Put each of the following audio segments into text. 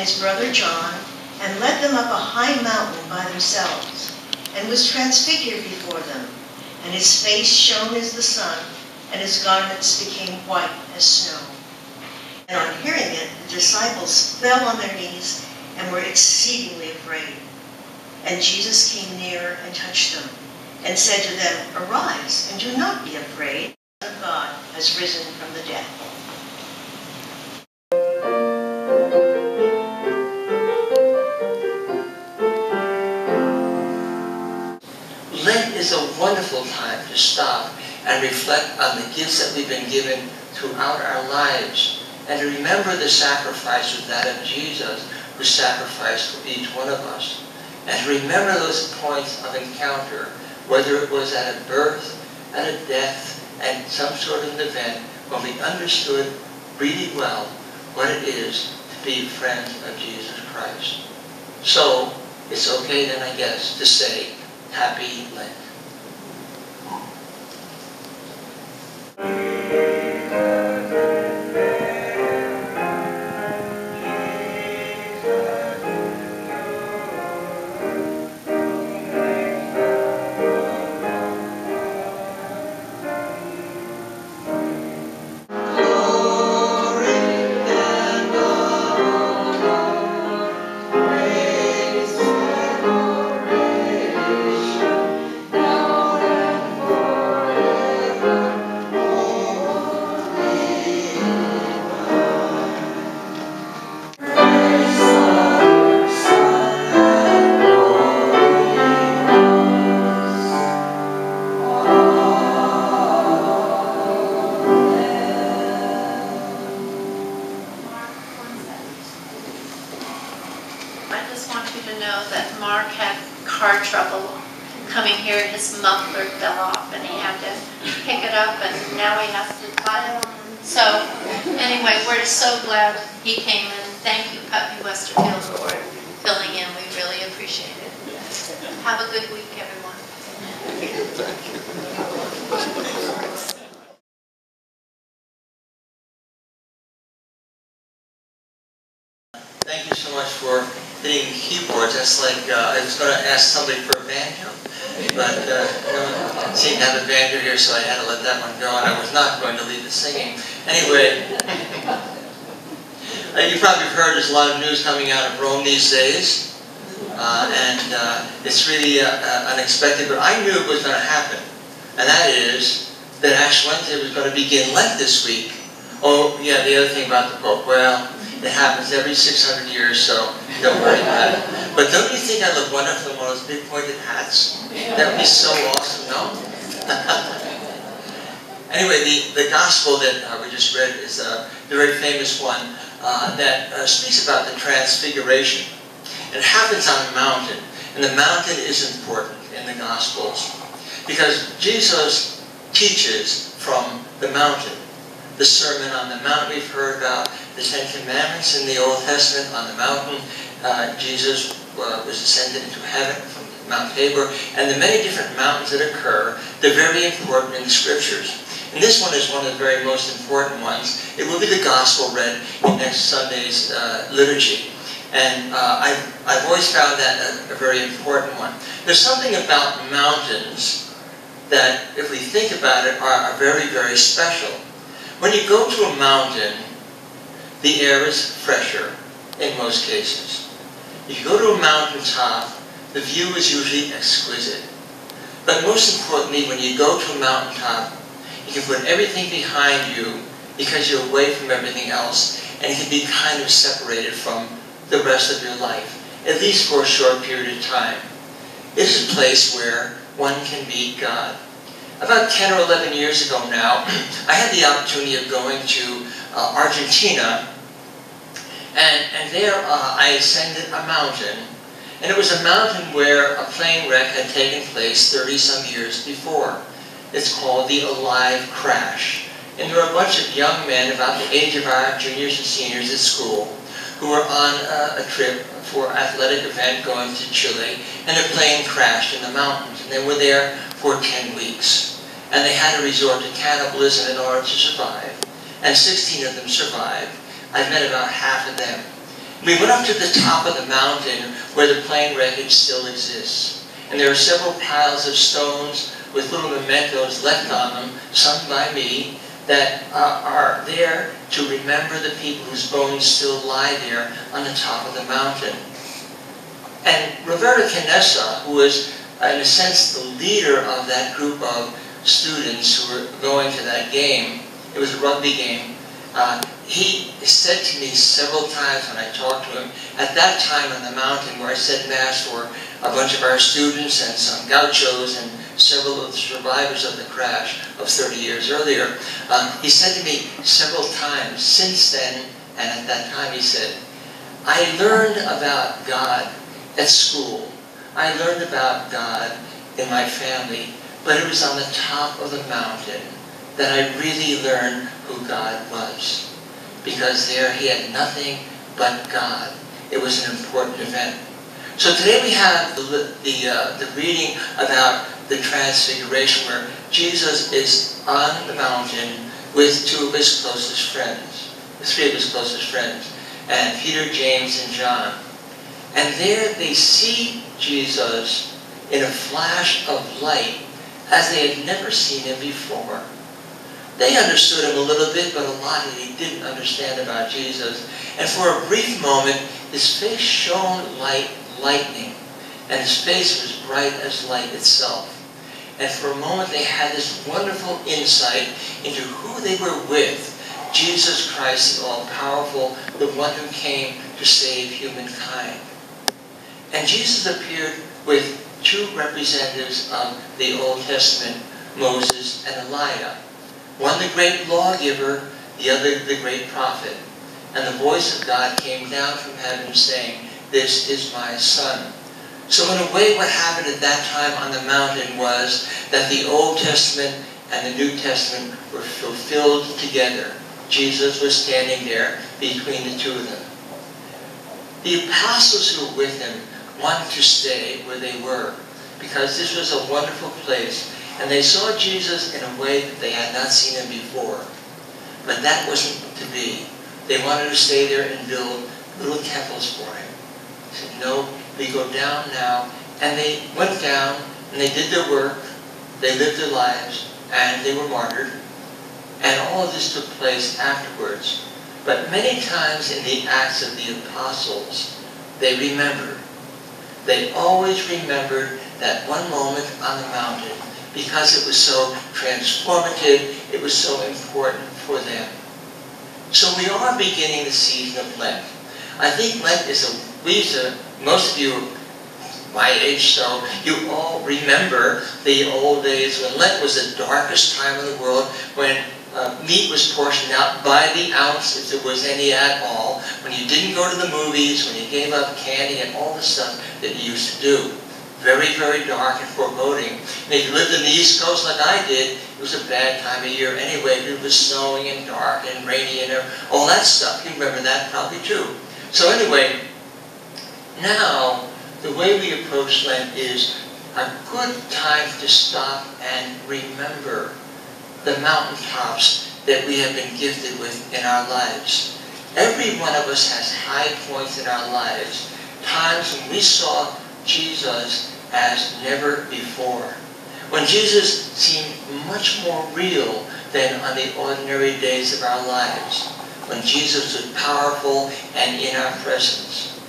his brother John, and led them up a high mountain by themselves, and was transfigured before them. And his face shone as the sun, and his garments became white as snow. And on hearing it, the disciples fell on their knees and were exceedingly afraid. And Jesus came near and touched them, and said to them, "Arise, and do not be afraid. The Son of God has risen from the dead." Lent is a wonderful time to stop and reflect on the gifts that we've been given throughout our lives, and to remember the sacrifice of that of Jesus, who sacrificed for each one of us, and to remember those points of encounter, whether it was at a birth, at a death, and some sort of an event, when we understood really well what it is to be friends of Jesus Christ. So, it's okay then, I guess, to say, Happy Lent. His muffler fell off and he had to pick it up, and now he has to tie it on. So anyway, we're so glad he came, and thank you, Putney Westerfield, for filling in. We really appreciate it. Have a good week, everyone. Thank you. Thank you so much for hitting the keyboards. That's like, I was going to ask somebody for a banjo, but no one seemed to have a banjo here, so I had to let that one go, and I was not going to leave it singing. Anyway, you probably heard there's a lot of news coming out of Rome these days, and it's really unexpected, but I knew it was going to happen, and that is that Ash Wednesday was going to begin Lent this week. Oh, yeah, the other thing about the Pope, well, it happens every 600 years, so don't worry about it. But don't you think I look wonderful in one of those big pointed hats? That would be so awesome, no? Anyway, the gospel that we just read is the very famous one that speaks about the transfiguration. It happens on a mountain, and the mountain is important in the Gospels because Jesus teaches from the mountain. The Sermon on the Mount we've heard about, the Ten Commandments in the Old Testament on the mountain. Jesus was ascended into heaven from Mount Tabor, and the many different mountains that occur, they're very important in the Scriptures. And this one is one of the very most important ones. It will be the Gospel read in next Sunday's liturgy. And I've always found that a very important one. There's something about mountains that, if we think about it, are very, very special. When you go to a mountain, the air is fresher in most cases. If you go to a mountaintop, the view is usually exquisite. But most importantly, when you go to a mountaintop, you can put everything behind you because you're away from everything else, and you can be kind of separated from the rest of your life, at least for a short period of time. This is a place where one can meet God. About 10 or 11 years ago now, I had the opportunity of going to Argentina, and there I ascended a mountain, and it was a mountain where a plane wreck had taken place 30-some years before. It's called the Alive Crash, and there were a bunch of young men about the age of our juniors and seniors at school who were on a trip for an athletic event going to Chile, and their plane crashed in the mountains, and they were there for 10 weeks. And they had to resort to cannibalism in order to survive. And 16 of them survived. I've met about half of them. We went up to the top of the mountain where the plane wreckage still exists. And there are several piles of stones with little mementos left on them, some by me, that are there to remember the people whose bones still lie there on the top of the mountain. And Roberta Canessa, who was, in a sense, the leader of that group of students who were going to that game, it was a rugby game, he said to me several times when I talked to him, at that time on the mountain where I said Mass for a bunch of our students and some gauchos and several of the survivors of the crash of 30 years earlier, he said to me several times since then, and at that time he said, I learned about God at school. I learned about God in my family, but it was on the top of the mountain that I really learned who God was. Because there he had nothing but God. It was an important event. So today we have the reading about the Transfiguration, where Jesus is on the mountain with two of his closest friends, three of his closest friends, and Peter, James, and John. And there they see Jesus in a flash of light as they had never seen him before. They understood him a little bit, but a lot they didn't understand about Jesus. And for a brief moment, his face shone like lightning, and his face was bright as light itself. And for a moment, they had this wonderful insight into who they were with, Jesus Christ, the all-powerful, the one who came to save humankind. And Jesus appeared with two representatives of the Old Testament, Moses and Elijah. One the great lawgiver, the other the great prophet. And the voice of God came down from heaven saying, "This is my Son." So in a way, what happened at that time on the mountain was that the Old Testament and the New Testament were fulfilled together. Jesus was standing there between the two of them. The apostles who were with him wanted to stay where they were, because this was a wonderful place, and they saw Jesus in a way that they had not seen him before. But that wasn't to be. They wanted to stay there and build little temples for him. He said, "No, we go down now." And they went down, and they did their work, they lived their lives, and they were martyred. And all of this took place afterwards. But many times in the Acts of the Apostles, they remembered. They always remembered that one moment on the mountain, because it was so transformative, it was so important for them. So we are beginning the season of Lent. I think Lent is most of you are my age, so you all remember the old days when Lent was the darkest time of the world, when meat was portioned out by the ounce, if there was any at all, when you didn't go to the movies, when you gave up candy and all the stuff that you used to do. Very, very dark and foreboding. And if you lived in the East Coast like I did, it was a bad time of year anyway. It was snowing and dark and rainy and all that stuff. You remember that probably too. So anyway, now the way we approach Lent is a good time to stop and remember the mountaintops that we have been gifted with in our lives. Every one of us has high points in our lives, times when we saw Jesus as never before. When Jesus seemed much more real than on the ordinary days of our lives. When Jesus was powerful and in our presence.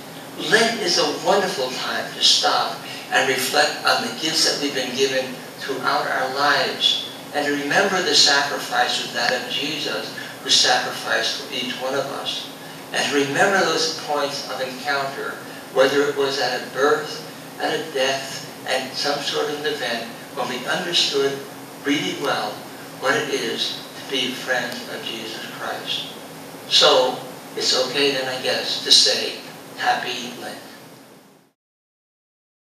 Lent is a wonderful time to stop and reflect on the gifts that we've been given throughout our lives. And to remember the sacrifice of that of Jesus, who sacrificed for each one of us. And to remember those points of encounter, whether it was at a birth, at a death, and some sort of event, when we understood really well what it is to be friends of Jesus Christ. So, it's okay then, I guess, to say, Happy Lent.